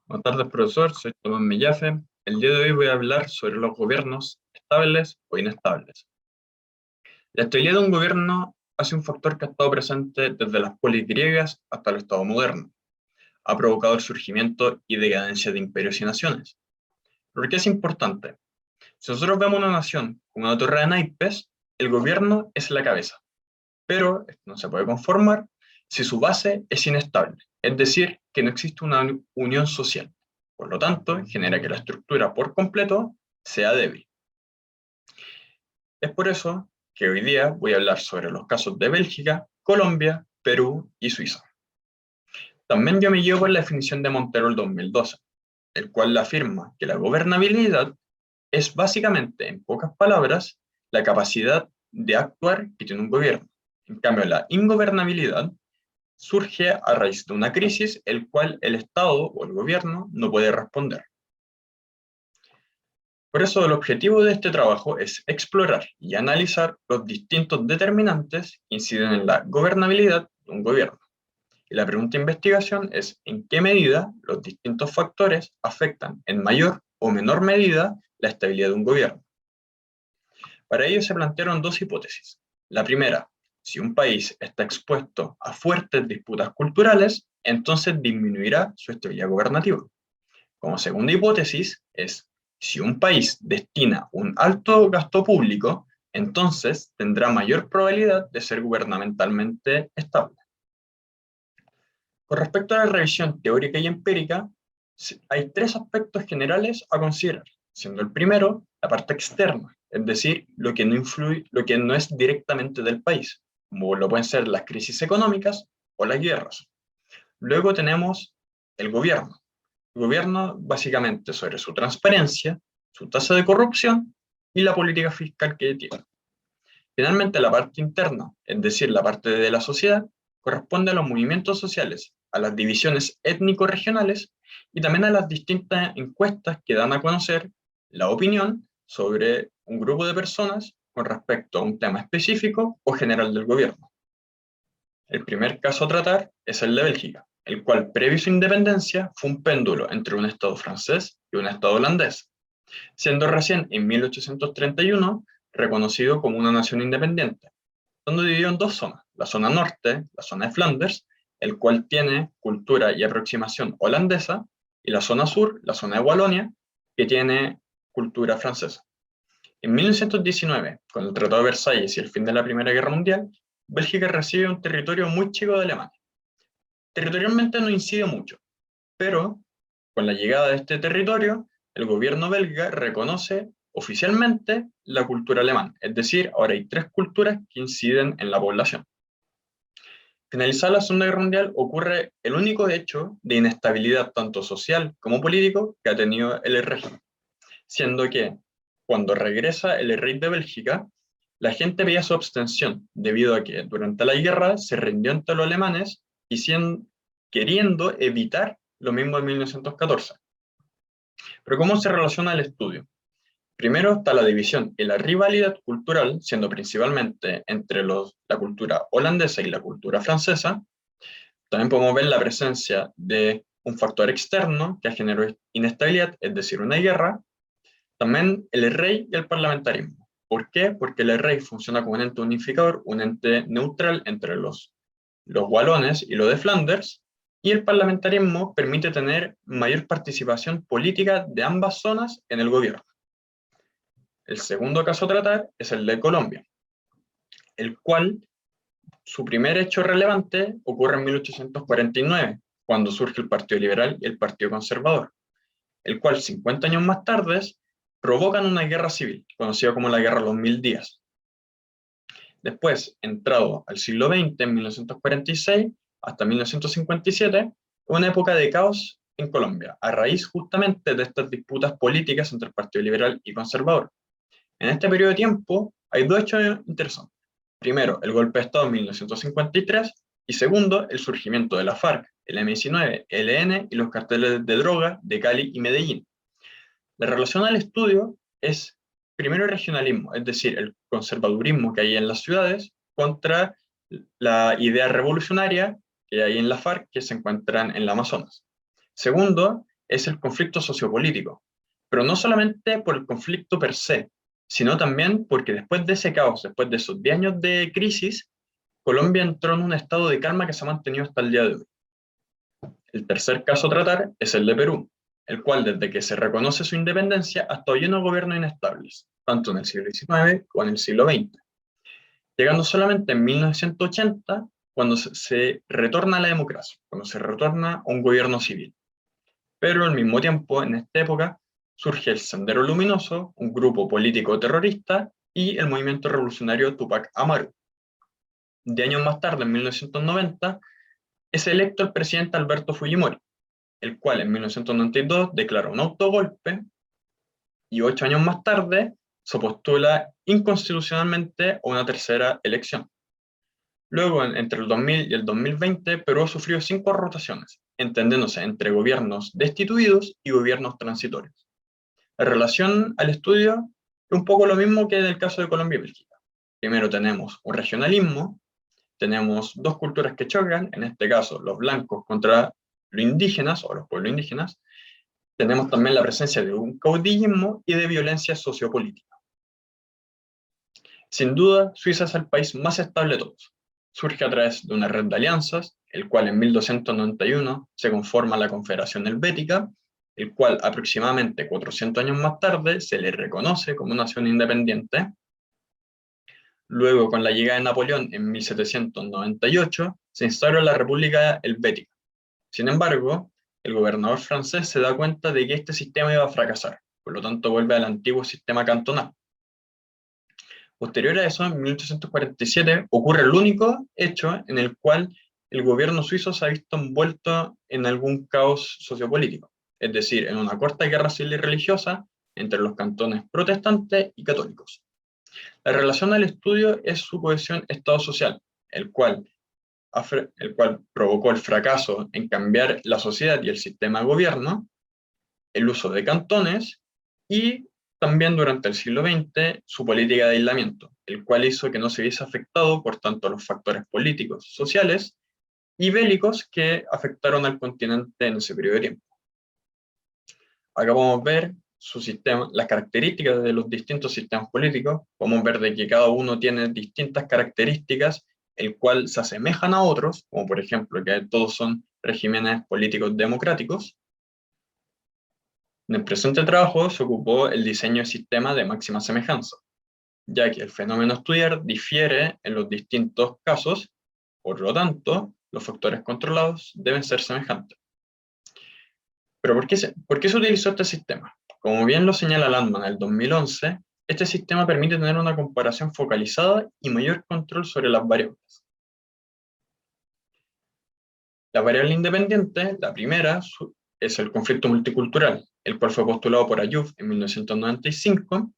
Buenas tardes, profesor. Soy Tomás Mellafe. El día de hoy voy a hablar sobre los gobiernos estables o inestables. La estabilidad de un gobierno ha sido un factor que ha estado presente desde las polis griegas hasta el Estado moderno. Ha provocado el surgimiento y decadencia de imperios y naciones. ¿Por qué es importante? Si nosotros vemos una nación como una torre de naipes, el gobierno es la cabeza, pero esto no se puede conformar si su base es inestable, es decir, que no existe una unión social. Por lo tanto, genera que la estructura por completo sea débil. Es por eso que hoy día voy a hablar sobre los casos de Bélgica, Colombia, Perú y Suiza. También yo me llevo por la definición de Montero el 2012, el cual afirma que la gobernabilidad es básicamente, en pocas palabras, la capacidad de actuar que tiene un gobierno. En cambio, la ingobernabilidad surge a raíz de una crisis el cual el Estado o el gobierno no puede responder. Por eso el objetivo de este trabajo es explorar y analizar los distintos determinantes que inciden en la gobernabilidad de un gobierno. Y la pregunta de investigación es en qué medida los distintos factores afectan en mayor o menor medida la estabilidad de un gobierno. Para ello se plantearon dos hipótesis. La primera, si un país está expuesto a fuertes disputas culturales, entonces disminuirá su estabilidad gobernativa. Como segunda hipótesis es, si un país destina un alto gasto público, entonces tendrá mayor probabilidad de ser gubernamentalmente estable. Con respecto a la revisión teórica y empírica, hay tres aspectos generales a considerar, siendo el primero la parte externa, es decir, lo que no influye, lo que no es directamente del país, como lo pueden ser las crisis económicas o las guerras. Luego tenemos el gobierno. El gobierno básicamente sobre su transparencia, su tasa de corrupción y la política fiscal que tiene. Finalmente, la parte interna, es decir, la parte de la sociedad, corresponde a los movimientos sociales, a las divisiones étnico-regionales y también a las distintas encuestas que dan a conocer la opinión sobre un grupo de personas con respecto a un tema específico o general del gobierno. El primer caso a tratar es el de Bélgica, el cual previo a su independencia fue un péndulo entre un Estado francés y un Estado holandés, siendo recién en 1831 reconocido como una nación independiente, donde dividió en dos zonas, la zona norte, la zona de Flanders, el cual tiene cultura y aproximación holandesa, y la zona sur, la zona de Walonia, que tiene cultura francesa. En 1919, con el Tratado de Versalles y el fin de la Primera Guerra Mundial, Bélgica recibe un territorio muy chico de Alemania. Territorialmente no incide mucho, pero con la llegada de este territorio, el gobierno belga reconoce oficialmente la cultura alemana, es decir, ahora hay tres culturas que inciden en la población. Finalizada la Segunda Guerra Mundial ocurre el único hecho de inestabilidad tanto social como político que ha tenido el régimen, siendo que cuando regresa el rey de Bélgica, la gente veía su abstención debido a que durante la guerra se rindió ante los alemanes y queriendo evitar lo mismo de 1914. Pero ¿cómo se relaciona el estudio? Primero está la división y la rivalidad cultural, siendo principalmente entre la cultura holandesa y la cultura francesa. También podemos ver la presencia de un factor externo que generó inestabilidad, es decir, una guerra. También el rey y el parlamentarismo. ¿Por qué? Porque el rey funciona como un ente unificador, un ente neutral entre los walones y los de Flanders, y el parlamentarismo permite tener mayor participación política de ambas zonas en el gobierno. El segundo caso a tratar es el de Colombia, el cual su primer hecho relevante ocurre en 1849, cuando surge el Partido Liberal y el Partido Conservador, el cual 50 años más tarde provocan una guerra civil, conocida como la Guerra de los 1000 días. Después, entrado al siglo XX, en 1946 hasta 1957, una época de caos en Colombia, a raíz justamente de estas disputas políticas entre el Partido Liberal y Conservador. En este periodo de tiempo hay dos hechos interesantes. Primero, el golpe de Estado en 1953 y segundo, el surgimiento de la FARC, el M-19, el ELN y los carteles de droga de Cali y Medellín. La relación al estudio es primero el regionalismo, es decir, el conservadurismo que hay en las ciudades contra la idea revolucionaria que hay en la FARC que se encuentran en la Amazonas. Segundo, es el conflicto sociopolítico, pero no solamente por el conflicto per se, sino también porque después de ese caos, después de esos 10 años de crisis, Colombia entró en un estado de calma que se ha mantenido hasta el día de hoy. El tercer caso a tratar es el de Perú, el cual desde que se reconoce su independencia ha estado lleno de gobiernos inestables, tanto en el siglo XIX como en el siglo XX, llegando solamente en 1980 cuando se retorna a la democracia, cuando se retorna a un gobierno civil. Pero al mismo tiempo, en esta época, surge el Sendero Luminoso, un grupo político terrorista, y el movimiento revolucionario Tupac Amaru. 10 años más tarde, en 1990, es electo el presidente Alberto Fujimori, el cual en 1992 declara un autogolpe y 8 años más tarde se postula inconstitucionalmente a una tercera elección. Luego, entre el 2000 y el 2020, Perú ha sufrido 5 rotaciones, entendiéndose entre gobiernos destituidos y gobiernos transitorios. En relación al estudio, es un poco lo mismo que en el caso de Colombia y Bélgica. Primero tenemos un regionalismo, tenemos dos culturas que chocan, en este caso los blancos contra los indígenas o los pueblos indígenas. Tenemos también la presencia de un caudillismo y de violencia sociopolítica. Sin duda, Suiza es el país más estable de todos. Surge a través de una red de alianzas, el cual en 1291 se conforma la Confederación Helvética, el cual aproximadamente 400 años más tarde se le reconoce como nación independiente. Luego, con la llegada de Napoleón en 1798, se instaura la República Helvética. Sin embargo, el gobernador francés se da cuenta de que este sistema iba a fracasar, por lo tanto vuelve al antiguo sistema cantonal. Posterior a eso, en 1847, ocurre el único hecho en el cual el gobierno suizo se ha visto envuelto en algún caos sociopolítico, es decir, en una corta guerra civil y religiosa entre los cantones protestantes y católicos. La relación al estudio es su cohesión Estado-social, el cual provocó el fracaso en cambiar la sociedad y el sistema de gobierno, el uso de cantones y también durante el siglo XX su política de aislamiento, el cual hizo que no se viese afectado por tanto los factores políticos, sociales y bélicos que afectaron al continente en ese periodo de tiempo. Acá podemos ver su sistema, las características de los distintos sistemas políticos. Podemos ver de que cada uno tiene distintas características, el cual se asemejan a otros, como por ejemplo que todos son regímenes políticos democráticos. En el presente trabajo se ocupó el diseño de sistemas de máxima semejanza, ya que el fenómeno a estudiar difiere en los distintos casos, por lo tanto, los factores controlados deben ser semejantes. Pero ¿por qué se utilizó este sistema? Como bien lo señala Landman en el 2011, este sistema permite tener una comparación focalizada y mayor control sobre las variables. La variable independiente, la primera, es el conflicto multicultural, el cual fue postulado por Ayub en 1995,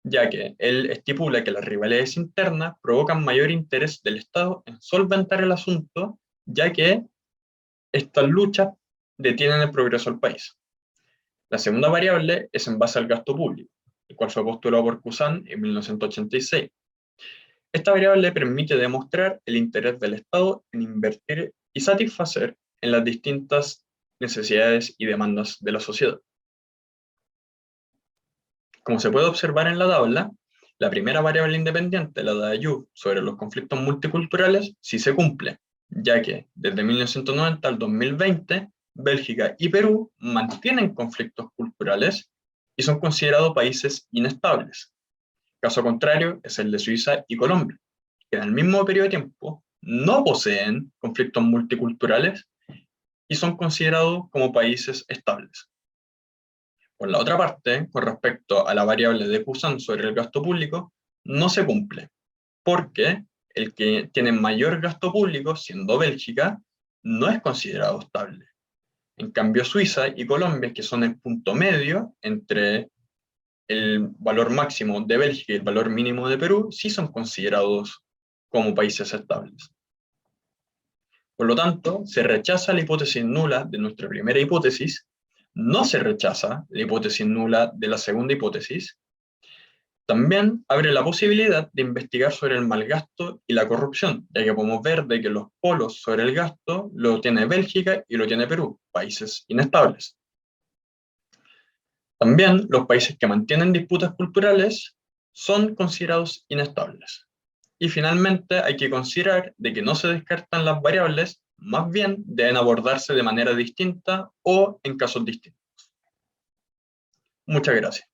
ya que él estipula que las rivalidades internas provocan mayor interés del Estado en solventar el asunto, ya que estas luchas detienen el progreso del país. La segunda variable es en base al gasto público, el cual fue postulado por Cousin en 1986. Esta variable permite demostrar el interés del Estado en invertir y satisfacer en las distintas necesidades y demandas de la sociedad. Como se puede observar en la tabla, la primera variable independiente, la de Ayub, sobre los conflictos multiculturales, sí se cumple, ya que desde 1990 al 2020, Bélgica y Perú mantienen conflictos culturales y son considerados países inestables. Caso contrario es el de Suiza y Colombia, que en el mismo periodo de tiempo no poseen conflictos multiculturales y son considerados como países estables. Por la otra parte, con respecto a la variable de Cousin sobre el gasto público, no se cumple, porque el que tiene mayor gasto público, siendo Bélgica, no es considerado estable. En cambio, Suiza y Colombia, que son el punto medio entre el valor máximo de Bélgica y el valor mínimo de Perú, sí son considerados como países estables. Por lo tanto, se rechaza la hipótesis nula de nuestra primera hipótesis, no se rechaza la hipótesis nula de la segunda hipótesis. También abre la posibilidad de investigar sobre el mal gasto y la corrupción, ya que podemos ver de que los polos sobre el gasto lo tiene Bélgica y lo tiene Perú, países inestables. También los países que mantienen disputas culturales son considerados inestables. Y finalmente hay que considerar de que no se descartan las variables, más bien deben abordarse de manera distinta o en casos distintos. Muchas gracias.